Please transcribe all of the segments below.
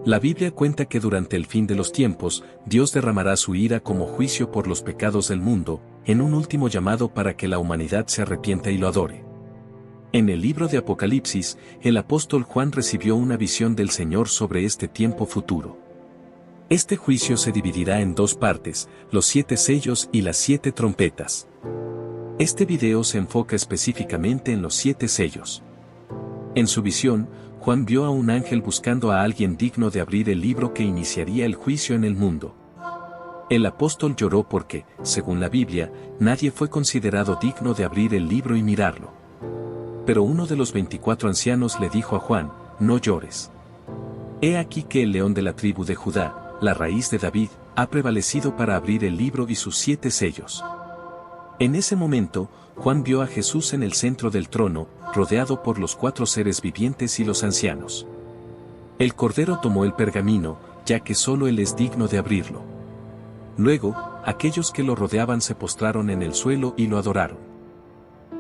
La Biblia cuenta que durante el fin de los tiempos, Dios derramará su ira como juicio por los pecados del mundo, en un último llamado para que la humanidad se arrepienta y lo adore. En el libro de Apocalipsis, el apóstol Juan recibió una visión del Señor sobre este tiempo futuro. Este juicio se dividirá en dos partes, los 7 sellos y las 7 trompetas. Este video se enfoca específicamente en los 7 sellos. En su visión, Juan vio a un ángel buscando a alguien digno de abrir el libro que iniciaría el juicio en el mundo. El apóstol lloró porque, según la Biblia, nadie fue considerado digno de abrir el libro y mirarlo. Pero uno de los 24 ancianos le dijo a Juan, no llores. He aquí que el león de la tribu de Judá, la raíz de David, ha prevalecido para abrir el libro y sus 7 sellos. En ese momento, Juan vio a Jesús en el centro del trono, rodeado por los 4 seres vivientes y los ancianos. El Cordero tomó el pergamino, ya que solo él es digno de abrirlo. Luego, aquellos que lo rodeaban se postraron en el suelo y lo adoraron.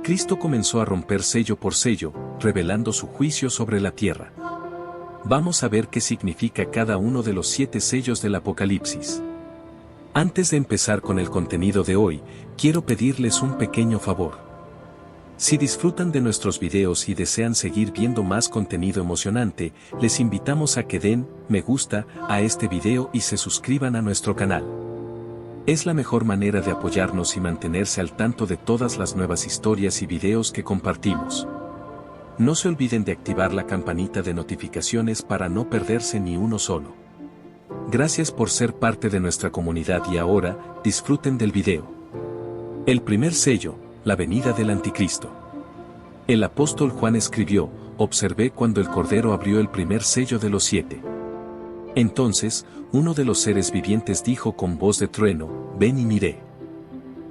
Cristo comenzó a romper sello por sello, revelando su juicio sobre la tierra. Vamos a ver qué significa cada uno de los 7 sellos del Apocalipsis. Antes de empezar con el contenido de hoy, quiero pedirles un pequeño favor. Si disfrutan de nuestros videos y desean seguir viendo más contenido emocionante, les invitamos a que den me gusta a este video y se suscriban a nuestro canal. Es la mejor manera de apoyarnos y mantenerse al tanto de todas las nuevas historias y videos que compartimos. No se olviden de activar la campanita de notificaciones para no perderse ni uno solo. Gracias por ser parte de nuestra comunidad y ahora, disfruten del video. El primer sello, la venida del Anticristo. El apóstol Juan escribió, observé cuando el Cordero abrió el primer sello de los 7. Entonces, uno de los seres vivientes dijo con voz de trueno, ven y miré.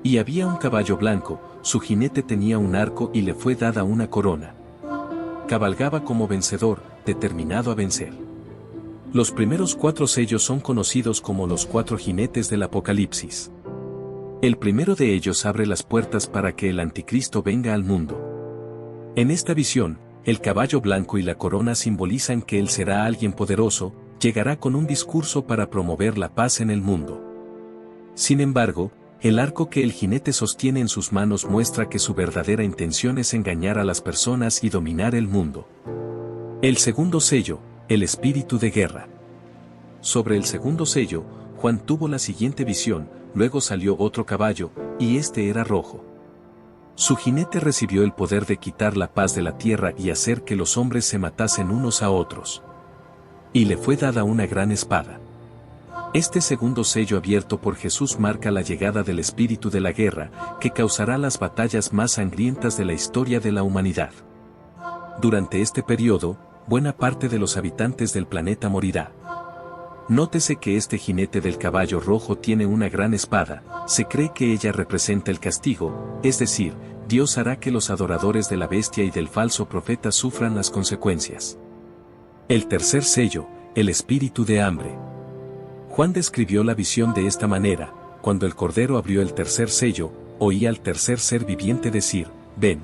Y había un caballo blanco, su jinete tenía un arco y le fue dada una corona. Cabalgaba como vencedor, determinado a vencer. Los primeros 4 sellos son conocidos como los 4 jinetes del Apocalipsis. El primero de ellos abre las puertas para que el Anticristo venga al mundo. En esta visión, el caballo blanco y la corona simbolizan que él será alguien poderoso, llegará con un discurso para promover la paz en el mundo. Sin embargo, el arco que el jinete sostiene en sus manos muestra que su verdadera intención es engañar a las personas y dominar el mundo. El segundo sello, el espíritu de guerra. Sobre el segundo sello, Juan tuvo la siguiente visión, luego salió otro caballo, y este era rojo. Su jinete recibió el poder de quitar la paz de la tierra y hacer que los hombres se matasen unos a otros. Y le fue dada una gran espada. Este segundo sello abierto por Jesús marca la llegada del espíritu de la guerra, que causará las batallas más sangrientas de la historia de la humanidad. Durante este periodo, buena parte de los habitantes del planeta morirá. Nótese que este jinete del caballo rojo tiene una gran espada, se cree que ella representa el castigo, es decir, Dios hará que los adoradores de la bestia y del falso profeta sufran las consecuencias. El tercer sello, el espíritu de hambre. Juan describió la visión de esta manera, cuando el Cordero abrió el tercer sello, oí al tercer ser viviente decir, ven.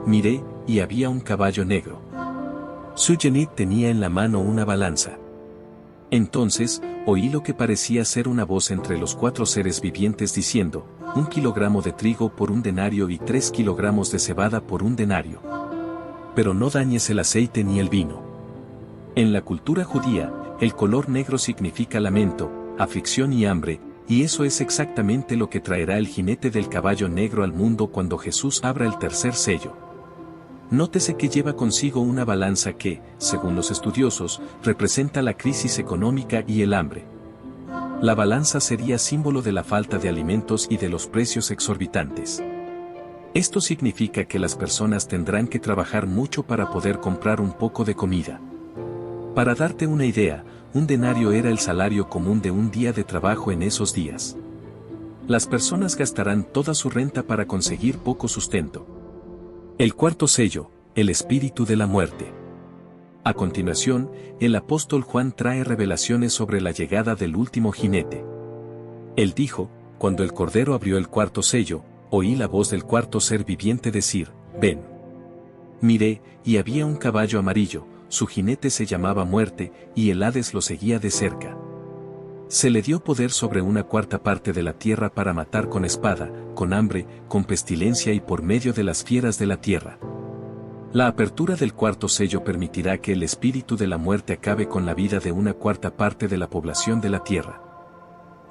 Miré, y había un caballo negro. Su jinete tenía en la mano una balanza. Entonces, oí lo que parecía ser una voz entre los 4 seres vivientes diciendo, 1 kilogramo de trigo por 1 denario y 3 kilogramos de cebada por 1 denario. Pero no dañes el aceite ni el vino. En la cultura judía, el color negro significa lamento, aflicción y hambre, y eso es exactamente lo que traerá el jinete del caballo negro al mundo cuando Jesús abra el tercer sello. Nótese que lleva consigo una balanza que, según los estudiosos, representa la crisis económica y el hambre. La balanza sería símbolo de la falta de alimentos y de los precios exorbitantes. Esto significa que las personas tendrán que trabajar mucho para poder comprar un poco de comida. Para darte una idea, 1 denario era el salario común de un día de trabajo en esos días. Las personas gastarán toda su renta para conseguir poco sustento. El cuarto sello, el espíritu de la muerte. A continuación, el apóstol Juan trae revelaciones sobre la llegada del último jinete. Él dijo, cuando el Cordero abrió el cuarto sello, oí la voz del cuarto ser viviente decir, ven. Miré, y había un caballo amarillo, su jinete se llamaba Muerte, y el Hades lo seguía de cerca. Se le dio poder sobre una cuarta parte de la tierra para matar con espada, con hambre, con pestilencia y por medio de las fieras de la tierra. La apertura del cuarto sello permitirá que el espíritu de la muerte acabe con la vida de una cuarta parte de la población de la tierra.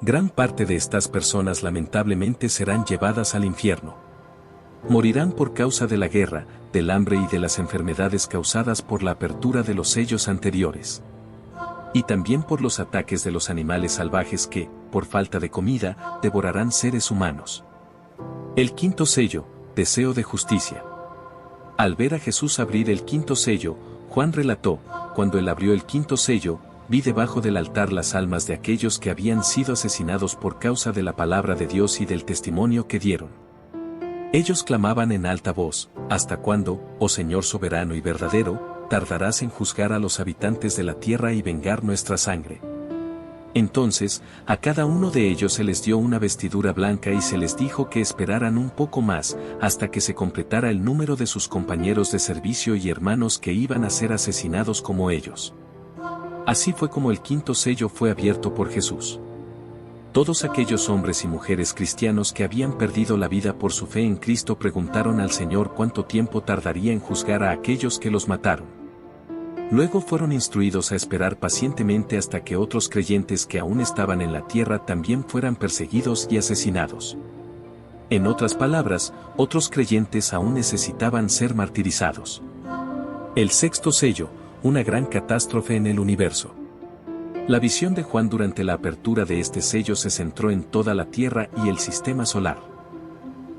Gran parte de estas personas lamentablemente serán llevadas al infierno. Morirán por causa de la guerra, del hambre y de las enfermedades causadas por la apertura de los sellos anteriores. Y también por los ataques de los animales salvajes que, por falta de comida, devorarán seres humanos. El quinto sello, deseo de justicia. Al ver a Jesús abrir el quinto sello, Juan relató, cuando él abrió el quinto sello, vi debajo del altar las almas de aquellos que habían sido asesinados por causa de la palabra de Dios y del testimonio que dieron. Ellos clamaban en alta voz, ¿hasta cuándo, oh Señor soberano y verdadero, tardarás en juzgar a los habitantes de la tierra y vengar nuestra sangre? Entonces, a cada uno de ellos se les dio una vestidura blanca y se les dijo que esperaran un poco más, hasta que se completara el número de sus compañeros de servicio y hermanos que iban a ser asesinados como ellos. Así fue como el quinto sello fue abierto por Jesús. Todos aquellos hombres y mujeres cristianos que habían perdido la vida por su fe en Cristo preguntaron al Señor cuánto tiempo tardaría en juzgar a aquellos que los mataron. Luego fueron instruidos a esperar pacientemente hasta que otros creyentes que aún estaban en la tierra también fueran perseguidos y asesinados. En otras palabras, otros creyentes aún necesitaban ser martirizados. El sexto sello, una gran catástrofe en el universo. La visión de Juan durante la apertura de este sello se centró en toda la Tierra y el sistema solar.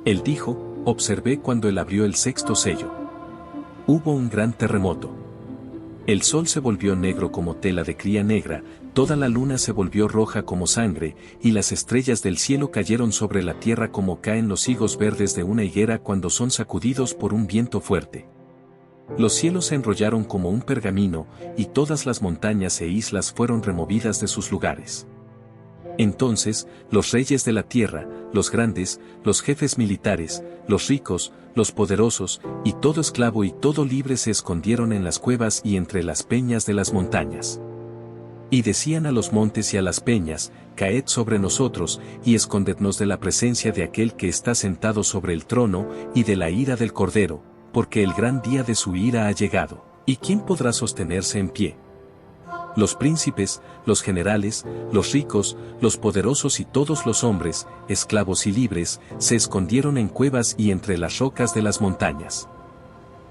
Él dijo, observé cuando él abrió el sexto sello. Hubo un gran terremoto. El sol se volvió negro como tela de cría negra, toda la luna se volvió roja como sangre, y las estrellas del cielo cayeron sobre la tierra como caen los higos verdes de una higuera cuando son sacudidos por un viento fuerte. Los cielos se enrollaron como un pergamino, y todas las montañas e islas fueron removidas de sus lugares. Entonces, los reyes de la tierra, los grandes, los jefes militares, los ricos, los poderosos, y todo esclavo y todo libre se escondieron en las cuevas y entre las peñas de las montañas. Y decían a los montes y a las peñas, caed sobre nosotros, y escondednos de la presencia de aquel que está sentado sobre el trono, y de la ira del Cordero, porque el gran día de su ira ha llegado, ¿y quién podrá sostenerse en pie? Los príncipes, los generales, los ricos, los poderosos y todos los hombres, esclavos y libres, se escondieron en cuevas y entre las rocas de las montañas.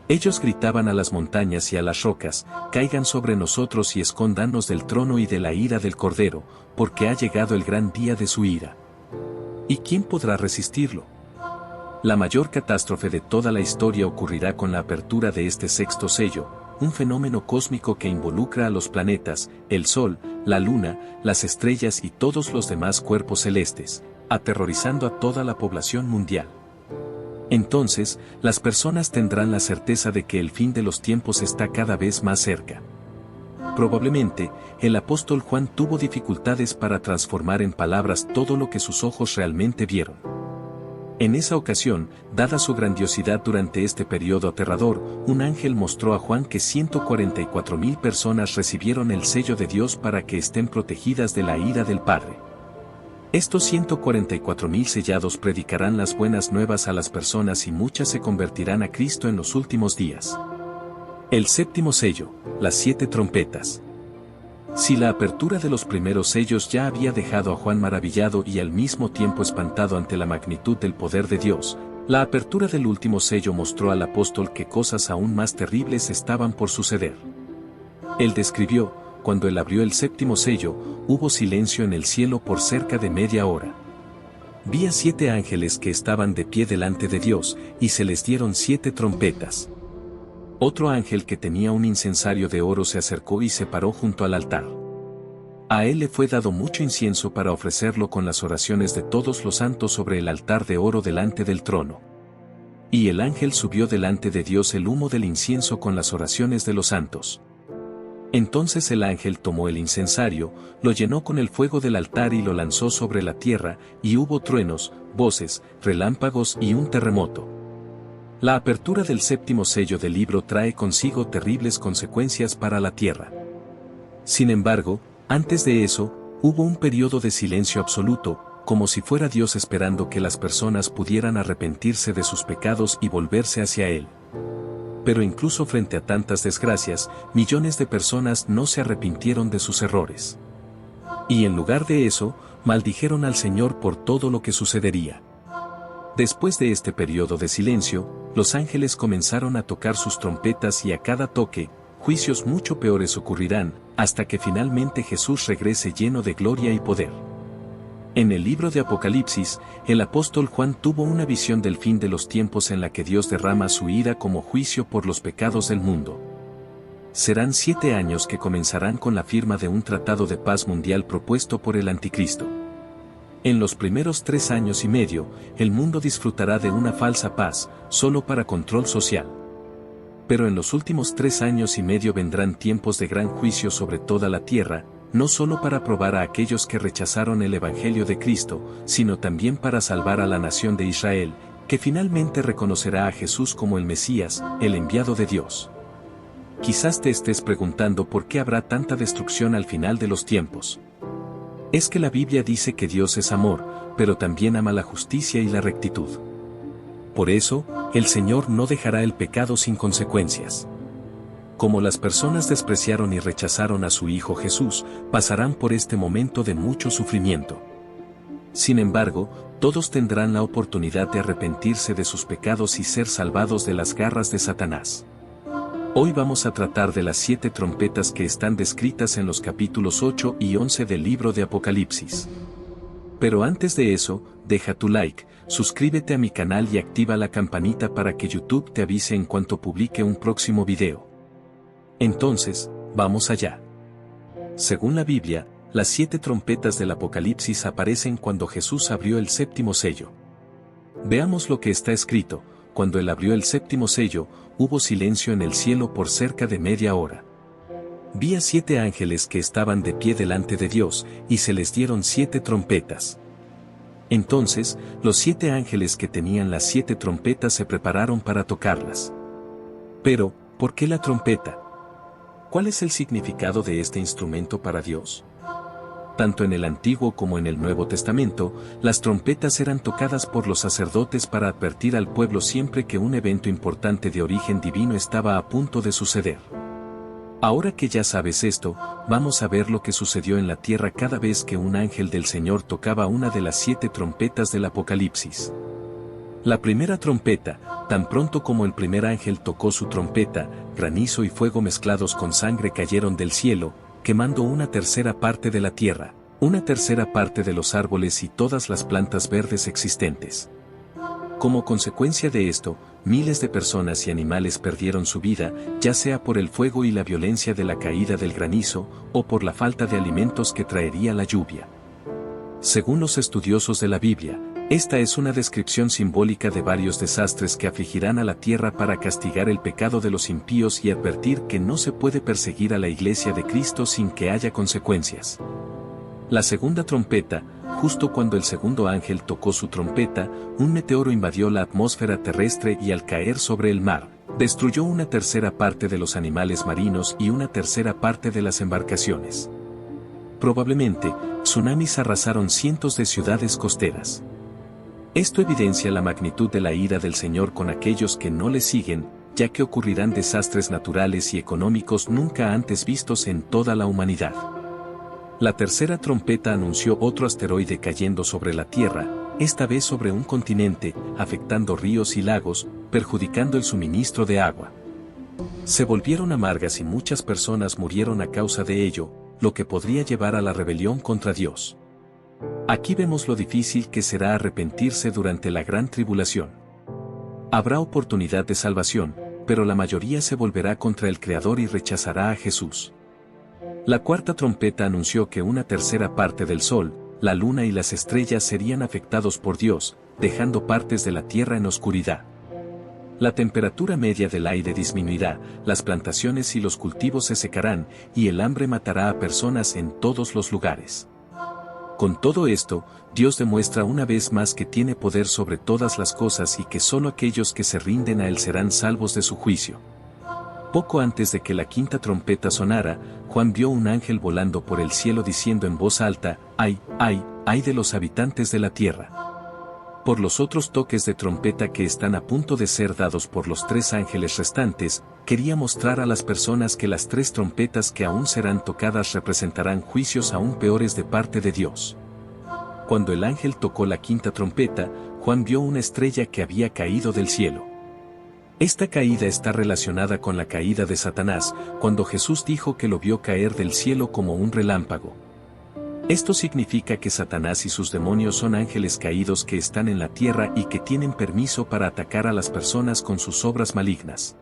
Ellos gritaban a las montañas y a las rocas, caigan sobre nosotros y escóndanos del trono y de la ira del Cordero, porque ha llegado el gran día de su ira. ¿Y quién podrá resistirlo? La mayor catástrofe de toda la historia ocurrirá con la apertura de este sexto sello, un fenómeno cósmico que involucra a los planetas, el Sol, la Luna, las estrellas y todos los demás cuerpos celestes, aterrorizando a toda la población mundial. Entonces, las personas tendrán la certeza de que el fin de los tiempos está cada vez más cerca. Probablemente, el apóstol Juan tuvo dificultades para transformar en palabras todo lo que sus ojos realmente vieron. En esa ocasión, dada su grandiosidad durante este periodo aterrador, un ángel mostró a Juan que 144,000 personas recibieron el sello de Dios para que estén protegidas de la ira del Padre. Estos 144,000 sellados predicarán las buenas nuevas a las personas y muchas se convertirán a Cristo en los últimos días. El séptimo sello, las 7 trompetas. Si la apertura de los primeros sellos ya había dejado a Juan maravillado y al mismo tiempo espantado ante la magnitud del poder de Dios, la apertura del último sello mostró al apóstol que cosas aún más terribles estaban por suceder. Él describió, cuando él abrió el séptimo sello, hubo silencio en el cielo por cerca de media hora. Vi a 7 ángeles que estaban de pie delante de Dios, y se les dieron 7 trompetas. Otro ángel que tenía un incensario de oro se acercó y se paró junto al altar. A él le fue dado mucho incienso para ofrecerlo con las oraciones de todos los santos sobre el altar de oro delante del trono. Y el ángel subió delante de Dios el humo del incienso con las oraciones de los santos. Entonces el ángel tomó el incensario, lo llenó con el fuego del altar y lo lanzó sobre la tierra, y hubo truenos, voces, relámpagos y un terremoto. La apertura del séptimo sello del libro trae consigo terribles consecuencias para la tierra. Sin embargo, antes de eso, hubo un periodo de silencio absoluto, como si fuera Dios esperando que las personas pudieran arrepentirse de sus pecados y volverse hacia Él. Pero incluso frente a tantas desgracias, millones de personas no se arrepintieron de sus errores. Y en lugar de eso, maldijeron al Señor por todo lo que sucedería. Después de este periodo de silencio, los ángeles comenzaron a tocar sus trompetas y a cada toque, juicios mucho peores ocurrirán, hasta que finalmente Jesús regrese lleno de gloria y poder. En el libro de Apocalipsis, el apóstol Juan tuvo una visión del fin de los tiempos en la que Dios derrama su ira como juicio por los pecados del mundo. Serán 7 años que comenzarán con la firma de un tratado de paz mundial propuesto por el Anticristo. En los primeros 3 años y medio, el mundo disfrutará de una falsa paz, solo para control social. Pero en los últimos 3 años y medio vendrán tiempos de gran juicio sobre toda la tierra, no solo para probar a aquellos que rechazaron el Evangelio de Cristo, sino también para salvar a la nación de Israel, que finalmente reconocerá a Jesús como el Mesías, el enviado de Dios. Quizás te estés preguntando por qué habrá tanta destrucción al final de los tiempos. Es que la Biblia dice que Dios es amor, pero también ama la justicia y la rectitud. Por eso, el Señor no dejará el pecado sin consecuencias. Como las personas despreciaron y rechazaron a su Hijo Jesús, pasarán por este momento de mucho sufrimiento. Sin embargo, todos tendrán la oportunidad de arrepentirse de sus pecados y ser salvados de las garras de Satanás. Hoy vamos a tratar de las 7 trompetas que están descritas en los capítulos 8 y 11 del libro de Apocalipsis. Pero antes de eso, deja tu like, suscríbete a mi canal y activa la campanita para que YouTube te avise en cuanto publique un próximo video. Entonces, vamos allá. Según la Biblia, las 7 trompetas del Apocalipsis aparecen cuando Jesús abrió el séptimo sello. Veamos lo que está escrito. Cuando él abrió el séptimo sello, hubo silencio en el cielo por cerca de media hora. Vi a 7 ángeles que estaban de pie delante de Dios, y se les dieron 7 trompetas. Entonces, los 7 ángeles que tenían las 7 trompetas se prepararon para tocarlas. Pero, ¿por qué la trompeta? ¿Cuál es el significado de este instrumento para Dios? Tanto en el Antiguo como en el Nuevo Testamento, las trompetas eran tocadas por los sacerdotes para advertir al pueblo siempre que un evento importante de origen divino estaba a punto de suceder. Ahora que ya sabes esto, vamos a ver lo que sucedió en la tierra cada vez que un ángel del Señor tocaba una de las 7 trompetas del Apocalipsis. La primera trompeta, tan pronto como el primer ángel tocó su trompeta, granizo y fuego mezclados con sangre cayeron del cielo, quemando una tercera parte de la tierra, una tercera parte de los árboles y todas las plantas verdes existentes. Como consecuencia de esto, miles de personas y animales perdieron su vida, ya sea por el fuego y la violencia de la caída del granizo, o por la falta de alimentos que traería la lluvia. Según los estudiosos de la Biblia, esta es una descripción simbólica de varios desastres que afligirán a la tierra para castigar el pecado de los impíos y advertir que no se puede perseguir a la Iglesia de Cristo sin que haya consecuencias. La segunda trompeta, justo cuando el segundo ángel tocó su trompeta, un meteoro invadió la atmósfera terrestre y al caer sobre el mar, destruyó una tercera parte de los animales marinos y una tercera parte de las embarcaciones. Probablemente, tsunamis arrasaron cientos de ciudades costeras. Esto evidencia la magnitud de la ira del Señor con aquellos que no le siguen, ya que ocurrirán desastres naturales y económicos nunca antes vistos en toda la humanidad. La tercera trompeta anunció otro asteroide cayendo sobre la Tierra, esta vez sobre un continente, afectando ríos y lagos, perjudicando el suministro de agua. Se volvieron amargas y muchas personas murieron a causa de ello, lo que podría llevar a la rebelión contra Dios. Aquí vemos lo difícil que será arrepentirse durante la gran tribulación. Habrá oportunidad de salvación, pero la mayoría se volverá contra el Creador y rechazará a Jesús. La cuarta trompeta anunció que una tercera parte del sol, la luna y las estrellas serían afectados por Dios, dejando partes de la tierra en oscuridad. La temperatura media del aire disminuirá, las plantaciones y los cultivos se secarán, y el hambre matará a personas en todos los lugares. Con todo esto, Dios demuestra una vez más que tiene poder sobre todas las cosas y que solo aquellos que se rinden a Él serán salvos de su juicio. Poco antes de que la quinta trompeta sonara, Juan vio un ángel volando por el cielo diciendo en voz alta: ¡Ay, ay, ay de los habitantes de la tierra! Por los otros toques de trompeta que están a punto de ser dados por los 3 ángeles restantes, quería mostrar a las personas que las 3 trompetas que aún serán tocadas representarán juicios aún peores de parte de Dios. Cuando el ángel tocó la quinta trompeta, Juan vio una estrella que había caído del cielo. Esta caída está relacionada con la caída de Satanás, cuando Jesús dijo que lo vio caer del cielo como un relámpago. Esto significa que Satanás y sus demonios son ángeles caídos que están en la tierra y que tienen permiso para atacar a las personas con sus obras malignas.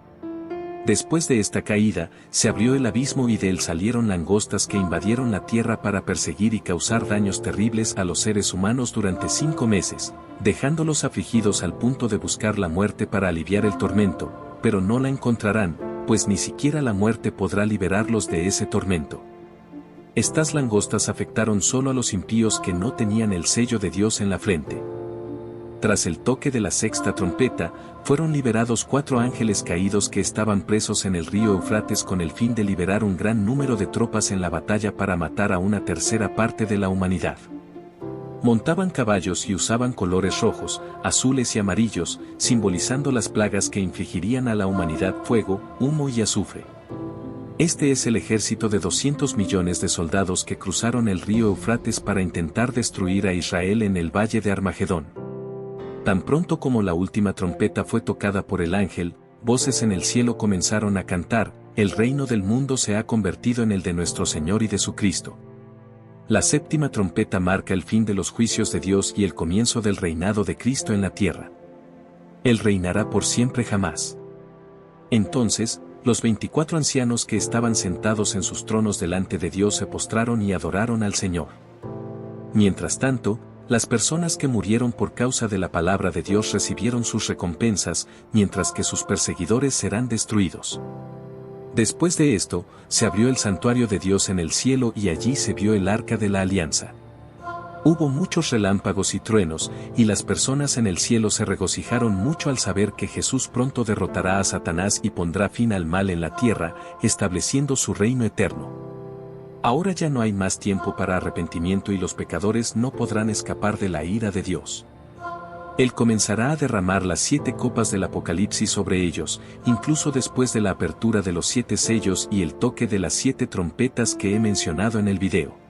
Después de esta caída, se abrió el abismo y de él salieron langostas que invadieron la tierra para perseguir y causar daños terribles a los seres humanos durante 5 meses, dejándolos afligidos al punto de buscar la muerte para aliviar el tormento, pero no la encontrarán, pues ni siquiera la muerte podrá liberarlos de ese tormento. Estas langostas afectaron solo a los impíos que no tenían el sello de Dios en la frente. Tras el toque de la sexta trompeta, fueron liberados 4 ángeles caídos que estaban presos en el río Eufrates con el fin de liberar un gran número de tropas en la batalla para matar a una tercera parte de la humanidad. Montaban caballos y usaban colores rojos, azules y amarillos, simbolizando las plagas que infligirían a la humanidad: fuego, humo y azufre. Este es el ejército de 200 millones de soldados que cruzaron el río Eufrates para intentar destruir a Israel en el valle de Armagedón. Tan pronto como la última trompeta fue tocada por el ángel, voces en el cielo comenzaron a cantar: el reino del mundo se ha convertido en el de nuestro Señor y de su Cristo. La séptima trompeta marca el fin de los juicios de Dios y el comienzo del reinado de Cristo en la tierra. Él reinará por siempre jamás. Entonces, los 24 ancianos que estaban sentados en sus tronos delante de Dios se postraron y adoraron al Señor. Mientras tanto, las personas que murieron por causa de la palabra de Dios recibieron sus recompensas, mientras que sus perseguidores serán destruidos. Después de esto, se abrió el santuario de Dios en el cielo y allí se vio el arca de la alianza. Hubo muchos relámpagos y truenos, y las personas en el cielo se regocijaron mucho al saber que Jesús pronto derrotará a Satanás y pondrá fin al mal en la tierra, estableciendo su reino eterno. Ahora ya no hay más tiempo para arrepentimiento y los pecadores no podrán escapar de la ira de Dios. Él comenzará a derramar las 7 copas del Apocalipsis sobre ellos, incluso después de la apertura de los 7 sellos y el toque de las 7 trompetas que he mencionado en el video.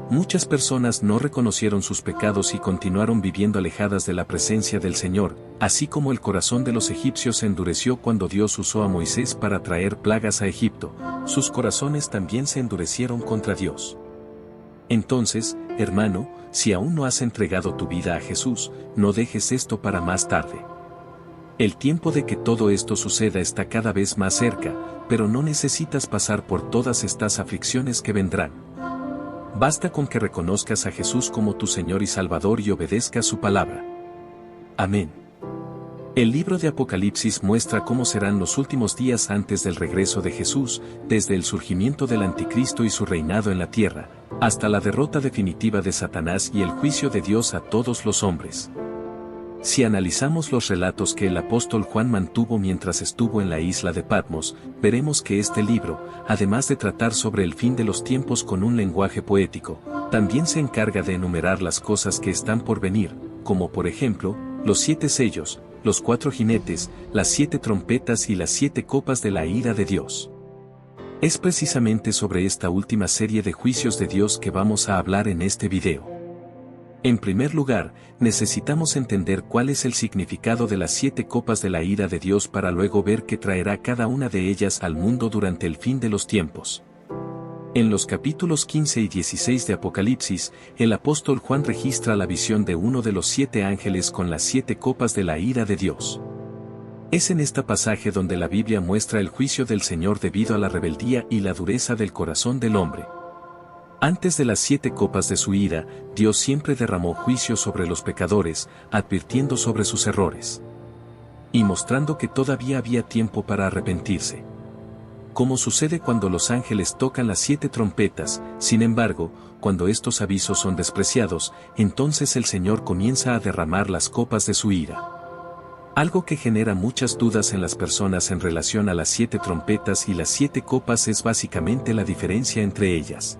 Muchas personas no reconocieron sus pecados y continuaron viviendo alejadas de la presencia del Señor, así como el corazón de los egipcios se endureció cuando Dios usó a Moisés para traer plagas a Egipto, sus corazones también se endurecieron contra Dios. Entonces, hermano, si aún no has entregado tu vida a Jesús, no dejes esto para más tarde. El tiempo de que todo esto suceda está cada vez más cerca, pero no necesitas pasar por todas estas aflicciones que vendrán. Basta con que reconozcas a Jesús como tu Señor y Salvador y obedezcas su palabra. Amén. El libro de Apocalipsis muestra cómo serán los últimos días antes del regreso de Jesús, desde el surgimiento del Anticristo y su reinado en la tierra, hasta la derrota definitiva de Satanás y el juicio de Dios a todos los hombres. Si analizamos los relatos que el apóstol Juan mantuvo mientras estuvo en la isla de Patmos, veremos que este libro, además de tratar sobre el fin de los tiempos con un lenguaje poético, también se encarga de enumerar las cosas que están por venir, como por ejemplo, los 7 sellos, los 4 jinetes, las 7 trompetas y las 7 copas de la ira de Dios. Es precisamente sobre esta última serie de juicios de Dios que vamos a hablar en este video. En primer lugar, necesitamos entender cuál es el significado de las 7 copas de la ira de Dios para luego ver qué traerá cada una de ellas al mundo durante el fin de los tiempos. En los capítulos 15 y 16 de Apocalipsis, el apóstol Juan registra la visión de uno de los 7 ángeles con las 7 copas de la ira de Dios. Es en este pasaje donde la Biblia muestra el juicio del Señor debido a la rebeldía y la dureza del corazón del hombre. Antes de las 7 copas de su ira, Dios siempre derramó juicio sobre los pecadores, advirtiendo sobre sus errores y mostrando que todavía había tiempo para arrepentirse. como sucede cuando los ángeles tocan las 7 trompetas. Sin embargo, cuando estos avisos son despreciados, entonces el Señor comienza a derramar las copas de su ira. Algo que genera muchas dudas en las personas en relación a las 7 trompetas y las 7 copas es básicamente la diferencia entre ellas.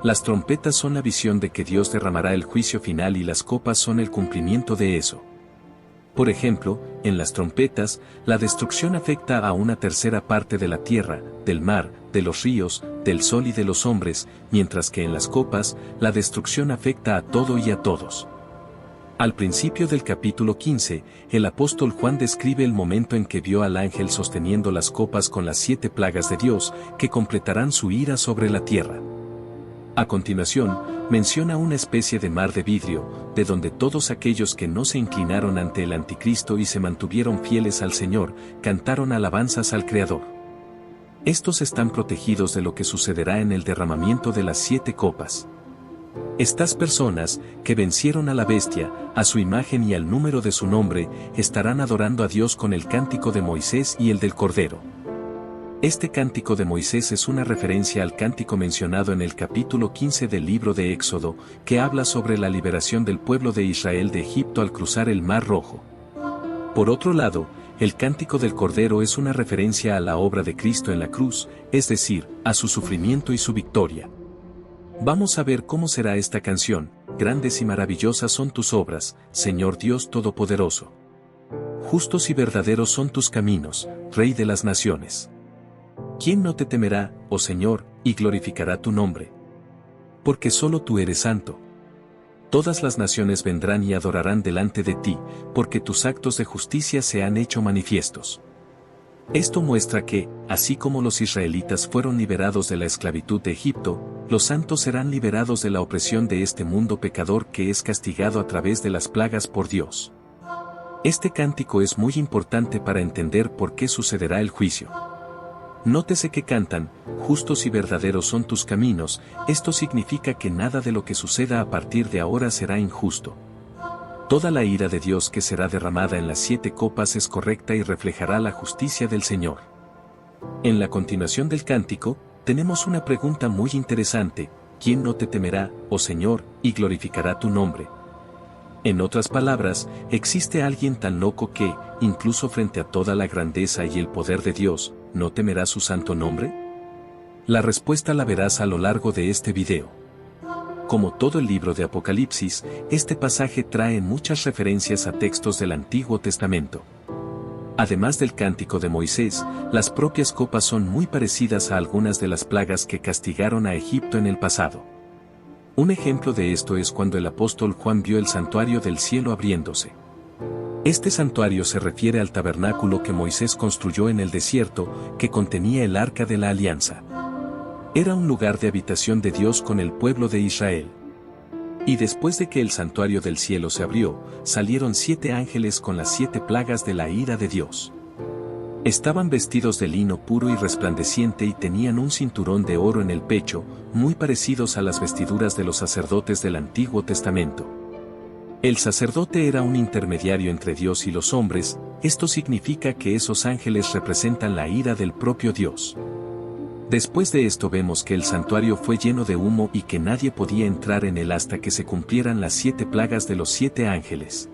Las trompetas son la visión de que Dios derramará el juicio final y las copas son el cumplimiento de eso. Por ejemplo, en las trompetas, la destrucción afecta a una tercera parte de la tierra, del mar, de los ríos, del sol y de los hombres, mientras que en las copas, la destrucción afecta a todo y a todos. Al principio del capítulo 15, el apóstol Juan describe el momento en que vio al ángel sosteniendo las copas con las 7 plagas de Dios, que completarán su ira sobre la tierra. A continuación, menciona una especie de mar de vidrio, de donde todos aquellos que no se inclinaron ante el anticristo y se mantuvieron fieles al Señor, cantaron alabanzas al Creador. Estos están protegidos de lo que sucederá en el derramamiento de las 7 copas. Estas personas, que vencieron a la bestia, a su imagen y al número de su nombre, estarán adorando a Dios con el cántico de Moisés y el del Cordero. Este cántico de Moisés es una referencia al cántico mencionado en el capítulo 15 del libro de Éxodo, que habla sobre la liberación del pueblo de Israel de Egipto al cruzar el Mar Rojo. Por otro lado, el cántico del Cordero es una referencia a la obra de Cristo en la cruz, es decir, a su sufrimiento y su victoria. Vamos a ver cómo será esta canción. Grandes y maravillosas son tus obras, Señor Dios Todopoderoso. Justos y verdaderos son tus caminos, Rey de las naciones. ¿Quién no te temerá, oh Señor, y glorificará tu nombre? Porque solo tú eres santo. Todas las naciones vendrán y adorarán delante de ti, porque tus actos de justicia se han hecho manifiestos. Esto muestra que, así como los israelitas fueron liberados de la esclavitud de Egipto, los santos serán liberados de la opresión de este mundo pecador que es castigado a través de las plagas por Dios. Este cántico es muy importante para entender por qué sucederá el juicio. Nótese que cantan, justos y verdaderos son tus caminos, esto significa que nada de lo que suceda a partir de ahora será injusto. Toda la ira de Dios que será derramada en las 7 copas es correcta y reflejará la justicia del Señor. En la continuación del cántico, tenemos una pregunta muy interesante: ¿quién no te temerá, oh Señor, y glorificará tu nombre? En otras palabras, ¿existe alguien tan loco que, incluso frente a toda la grandeza y el poder de Dios, no temerá su santo nombre? La respuesta la verás a lo largo de este video. Como todo el libro de Apocalipsis, este pasaje trae muchas referencias a textos del Antiguo Testamento. Además del cántico de Moisés, las propias copas son muy parecidas a algunas de las plagas que castigaron a Egipto en el pasado. Un ejemplo de esto es cuando el apóstol Juan vio el santuario del cielo abriéndose. Este santuario se refiere al tabernáculo que Moisés construyó en el desierto, que contenía el arca de la alianza. Era un lugar de habitación de Dios con el pueblo de Israel. Y después de que el santuario del cielo se abrió, salieron 7 ángeles con las 7 plagas de la ira de Dios. Estaban vestidos de lino puro y resplandeciente y tenían un cinturón de oro en el pecho, muy parecidos a las vestiduras de los sacerdotes del Antiguo Testamento. El sacerdote era un intermediario entre Dios y los hombres, esto significa que esos ángeles representan la ira del propio Dios. Después de esto vemos que el santuario fue lleno de humo y que nadie podía entrar en él hasta que se cumplieran las 7 plagas de los 7 ángeles.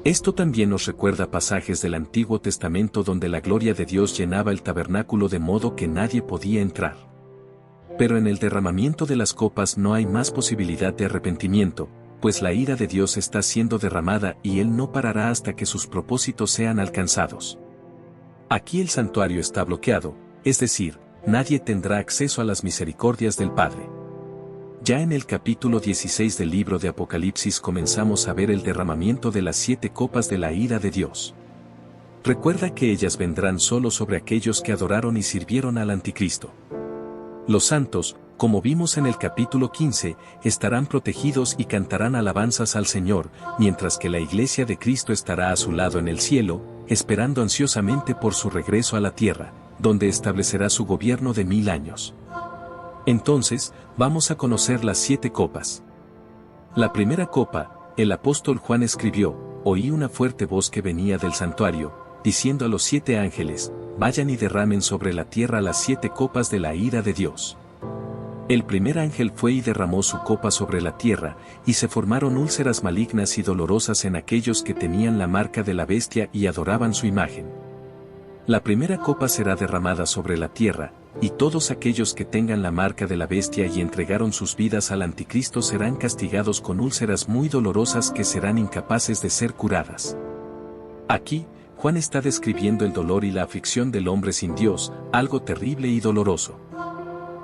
Esto también nos recuerda pasajes del Antiguo Testamento donde la gloria de Dios llenaba el tabernáculo de modo que nadie podía entrar. Pero en el derramamiento de las copas no hay más posibilidad de arrepentimiento, pues la ira de Dios está siendo derramada y Él no parará hasta que sus propósitos sean alcanzados. Aquí el santuario está bloqueado, es decir, nadie tendrá acceso a las misericordias del Padre. Ya en el capítulo 16 del libro de Apocalipsis comenzamos a ver el derramamiento de las 7 copas de la ira de Dios. Recuerda que ellas vendrán solo sobre aquellos que adoraron y sirvieron al Anticristo. Los santos, como vimos en el capítulo 15, estarán protegidos y cantarán alabanzas al Señor, mientras que la Iglesia de Cristo estará a su lado en el cielo, esperando ansiosamente por su regreso a la tierra, donde establecerá su gobierno de 1000 años. Entonces, vamos a conocer las 7 copas. La primera copa, el apóstol Juan escribió: oí una fuerte voz que venía del santuario, diciendo a los 7 ángeles: vayan y derramen sobre la tierra las 7 copas de la ira de Dios. El primer ángel fue y derramó su copa sobre la tierra, y se formaron úlceras malignas y dolorosas en aquellos que tenían la marca de la bestia y adoraban su imagen. La primera copa será derramada sobre la tierra, y todos aquellos que tengan la marca de la bestia y entregaron sus vidas al anticristo serán castigados con úlceras muy dolorosas que serán incapaces de ser curadas. Aquí, Juan está describiendo el dolor y la aflicción del hombre sin Dios, algo terrible y doloroso.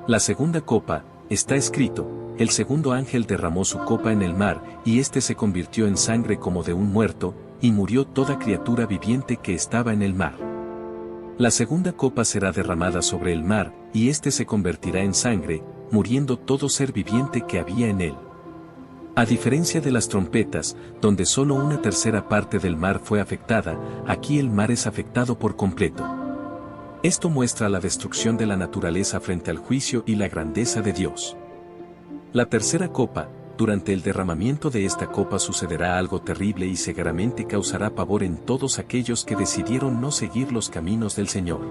La segunda copa, está escrito, el segundo ángel derramó su copa en el mar, y éste se convirtió en sangre como de un muerto, y murió toda criatura viviente que estaba en el mar. La segunda copa será derramada sobre el mar, y éste se convertirá en sangre, muriendo todo ser viviente que había en él. A diferencia de las trompetas, donde solo una tercera parte del mar fue afectada, aquí el mar es afectado por completo. Esto muestra la destrucción de la naturaleza frente al juicio y la grandeza de Dios. La tercera copa, durante el derramamiento de esta copa sucederá algo terrible y seguramente causará pavor en todos aquellos que decidieron no seguir los caminos del Señor.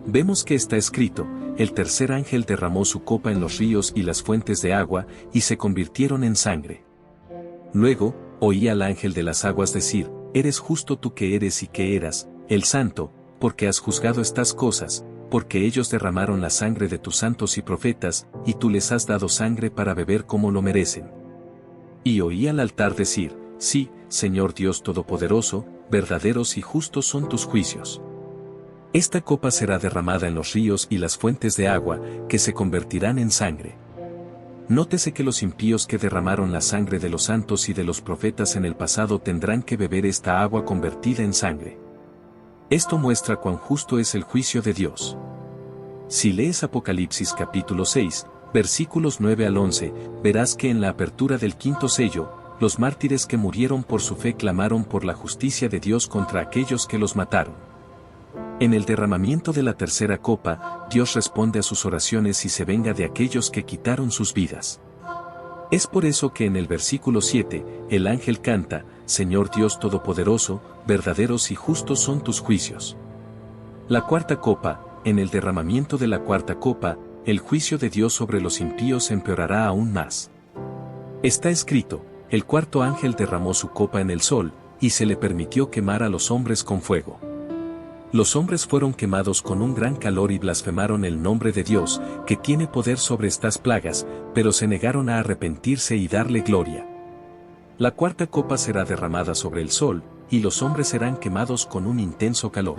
Vemos que está escrito, el tercer ángel derramó su copa en los ríos y las fuentes de agua, y se convirtieron en sangre. Luego, oí al ángel de las aguas decir, eres justo tú que eres y que eras, el santo, porque has juzgado estas cosas, porque ellos derramaron la sangre de tus santos y profetas, y tú les has dado sangre para beber como lo merecen. Y oí al altar decir, sí, Señor Dios Todopoderoso, verdaderos y justos son tus juicios. Esta copa será derramada en los ríos y las fuentes de agua, que se convertirán en sangre. Nótese que los impíos que derramaron la sangre de los santos y de los profetas en el pasado tendrán que beber esta agua convertida en sangre. Esto muestra cuán justo es el juicio de Dios. Si lees Apocalipsis capítulo 6, versículos 9 al 11, verás que en la apertura del quinto sello, los mártires que murieron por su fe clamaron por la justicia de Dios contra aquellos que los mataron. En el derramamiento de la tercera copa, Dios responde a sus oraciones y se venga de aquellos que quitaron sus vidas. Es por eso que en el versículo 7, el ángel canta, Señor Dios Todopoderoso, verdaderos y justos son tus juicios. La cuarta copa, en el derramamiento de la cuarta copa, el juicio de Dios sobre los impíos empeorará aún más. Está escrito, el cuarto ángel derramó su copa en el sol, y se le permitió quemar a los hombres con fuego. Los hombres fueron quemados con un gran calor y blasfemaron el nombre de Dios, que tiene poder sobre estas plagas, pero se negaron a arrepentirse y darle gloria. La cuarta copa será derramada sobre el sol, y los hombres serán quemados con un intenso calor.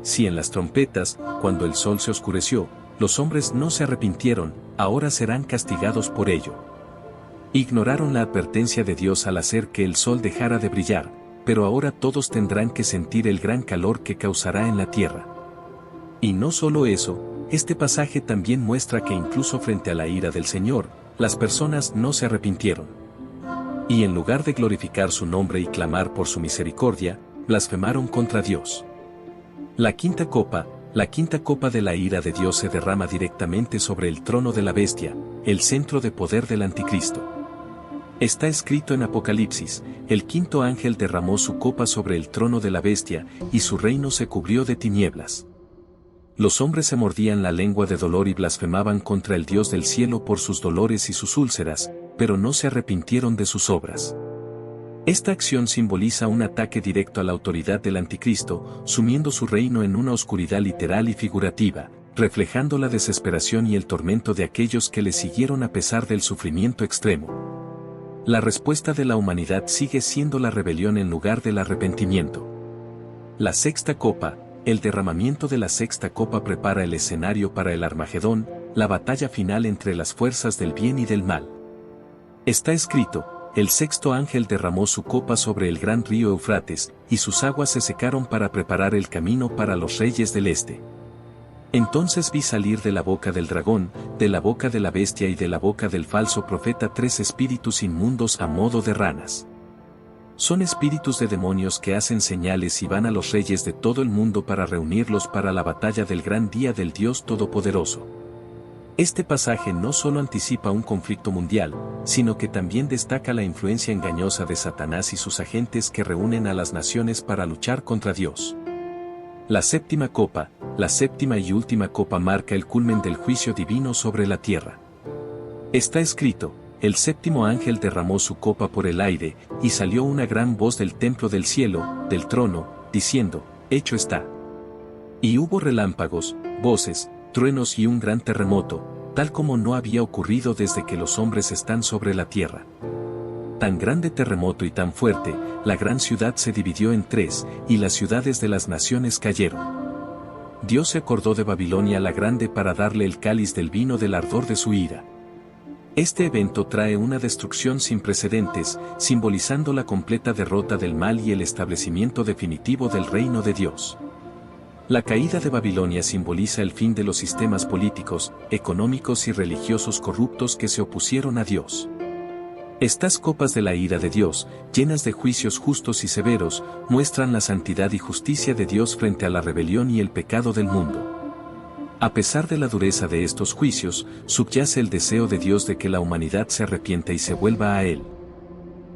Si en las trompetas, cuando el sol se oscureció, los hombres no se arrepintieron, ahora serán castigados por ello. Ignoraron la advertencia de Dios al hacer que el sol dejara de brillar, pero ahora todos tendrán que sentir el gran calor que causará en la tierra. Y no solo eso, este pasaje también muestra que incluso frente a la ira del Señor, las personas no se arrepintieron. Y en lugar de glorificar su nombre y clamar por su misericordia, blasfemaron contra Dios. La quinta copa de la ira de Dios se derrama directamente sobre el trono de la bestia, el centro de poder del anticristo. Está escrito en Apocalipsis, el quinto ángel derramó su copa sobre el trono de la bestia, y su reino se cubrió de tinieblas. Los hombres se mordían la lengua de dolor y blasfemaban contra el Dios del cielo por sus dolores y sus úlceras, pero no se arrepintieron de sus obras. Esta acción simboliza un ataque directo a la autoridad del anticristo, sumiendo su reino en una oscuridad literal y figurativa, reflejando la desesperación y el tormento de aquellos que le siguieron a pesar del sufrimiento extremo. La respuesta de la humanidad sigue siendo la rebelión en lugar del arrepentimiento. La sexta copa, el derramamiento de la sexta copa prepara el escenario para el Armagedón, la batalla final entre las fuerzas del bien y del mal. Está escrito, el sexto ángel derramó su copa sobre el gran río Eufrates, y sus aguas se secaron para preparar el camino para los reyes del este. Entonces vi salir de la boca del dragón, de la boca de la bestia y de la boca del falso profeta 3 espíritus inmundos a modo de ranas. Son espíritus de demonios que hacen señales y van a los reyes de todo el mundo para reunirlos para la batalla del gran día del Dios Todopoderoso. Este pasaje no solo anticipa un conflicto mundial, sino que también destaca la influencia engañosa de Satanás y sus agentes que reúnen a las naciones para luchar contra Dios. La séptima copa, la séptima y última copa marca el culmen del juicio divino sobre la tierra. Está escrito: el séptimo ángel derramó su copa por el aire, y salió una gran voz del templo del cielo, del trono, diciendo: hecho está. Y hubo relámpagos, voces, truenos y un gran terremoto, tal como no había ocurrido desde que los hombres están sobre la tierra. Tan grande terremoto y tan fuerte, la gran ciudad se dividió en tres, y las ciudades de las naciones cayeron. Dios se acordó de Babilonia la grande para darle el cáliz del vino del ardor de su ira. Este evento trae una destrucción sin precedentes, simbolizando la completa derrota del mal y el establecimiento definitivo del reino de Dios. La caída de Babilonia simboliza el fin de los sistemas políticos, económicos y religiosos corruptos que se opusieron a Dios. Estas copas de la ira de Dios, llenas de juicios justos y severos, muestran la santidad y justicia de Dios frente a la rebelión y el pecado del mundo. A pesar de la dureza de estos juicios, subyace el deseo de Dios de que la humanidad se arrepienta y se vuelva a Él.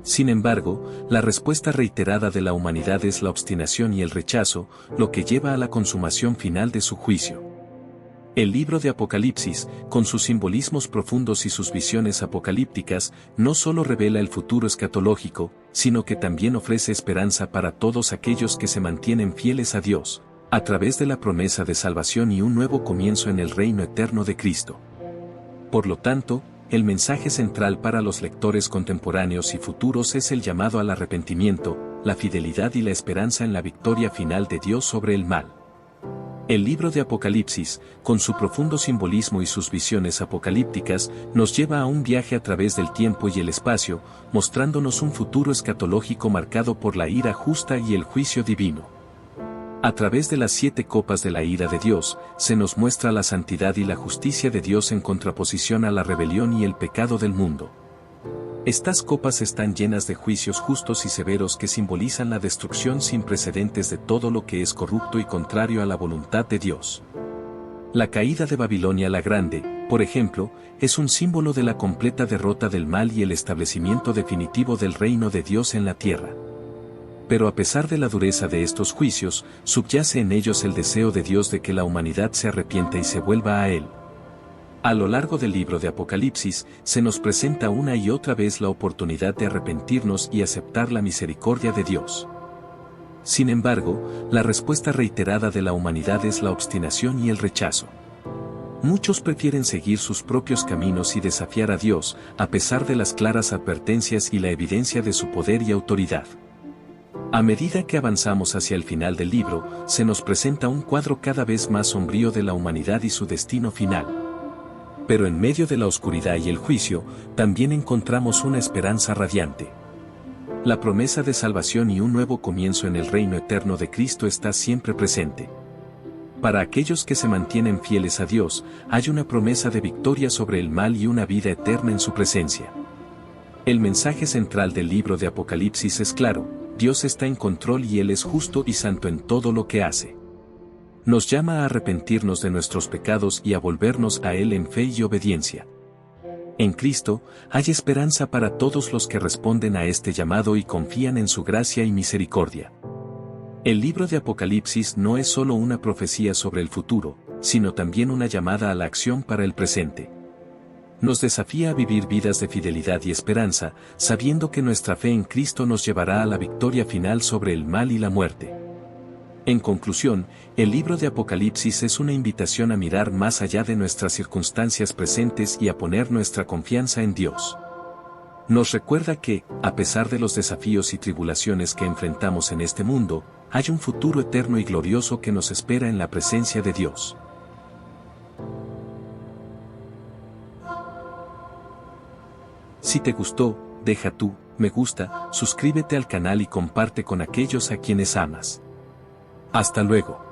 Sin embargo, la respuesta reiterada de la humanidad es la obstinación y el rechazo, lo que lleva a la consumación final de su juicio. El libro de Apocalipsis, con sus simbolismos profundos y sus visiones apocalípticas, no solo revela el futuro escatológico, sino que también ofrece esperanza para todos aquellos que se mantienen fieles a Dios, a través de la promesa de salvación y un nuevo comienzo en el reino eterno de Cristo. Por lo tanto, el mensaje central para los lectores contemporáneos y futuros es el llamado al arrepentimiento, la fidelidad y la esperanza en la victoria final de Dios sobre el mal. El libro de Apocalipsis, con su profundo simbolismo y sus visiones apocalípticas, nos lleva a un viaje a través del tiempo y el espacio, mostrándonos un futuro escatológico marcado por la ira justa y el juicio divino. A través de las 7 copas de la ira de Dios, se nos muestra la santidad y la justicia de Dios en contraposición a la rebelión y el pecado del mundo. Estas copas están llenas de juicios justos y severos que simbolizan la destrucción sin precedentes de todo lo que es corrupto y contrario a la voluntad de Dios. La caída de Babilonia la Grande, por ejemplo, es un símbolo de la completa derrota del mal y el establecimiento definitivo del reino de Dios en la tierra. Pero a pesar de la dureza de estos juicios, subyace en ellos el deseo de Dios de que la humanidad se arrepienta y se vuelva a Él. A lo largo del libro de Apocalipsis, se nos presenta una y otra vez la oportunidad de arrepentirnos y aceptar la misericordia de Dios. Sin embargo, la respuesta reiterada de la humanidad es la obstinación y el rechazo. Muchos prefieren seguir sus propios caminos y desafiar a Dios, a pesar de las claras advertencias y la evidencia de su poder y autoridad. A medida que avanzamos hacia el final del libro, se nos presenta un cuadro cada vez más sombrío de la humanidad y su destino final. Pero en medio de la oscuridad y el juicio, también encontramos una esperanza radiante. La promesa de salvación y un nuevo comienzo en el reino eterno de Cristo está siempre presente. Para aquellos que se mantienen fieles a Dios, hay una promesa de victoria sobre el mal y una vida eterna en su presencia. El mensaje central del libro de Apocalipsis es claro: Dios está en control y Él es justo y santo en todo lo que hace. Nos llama a arrepentirnos de nuestros pecados y a volvernos a Él en fe y obediencia. En Cristo, hay esperanza para todos los que responden a este llamado y confían en su gracia y misericordia. El libro de Apocalipsis no es solo una profecía sobre el futuro, sino también una llamada a la acción para el presente. Nos desafía a vivir vidas de fidelidad y esperanza, sabiendo que nuestra fe en Cristo nos llevará a la victoria final sobre el mal y la muerte. En conclusión, el libro de Apocalipsis es una invitación a mirar más allá de nuestras circunstancias presentes y a poner nuestra confianza en Dios. Nos recuerda que, a pesar de los desafíos y tribulaciones que enfrentamos en este mundo, hay un futuro eterno y glorioso que nos espera en la presencia de Dios. Si te gustó, deja tu me gusta, suscríbete al canal y comparte con aquellos a quienes amas. Hasta luego.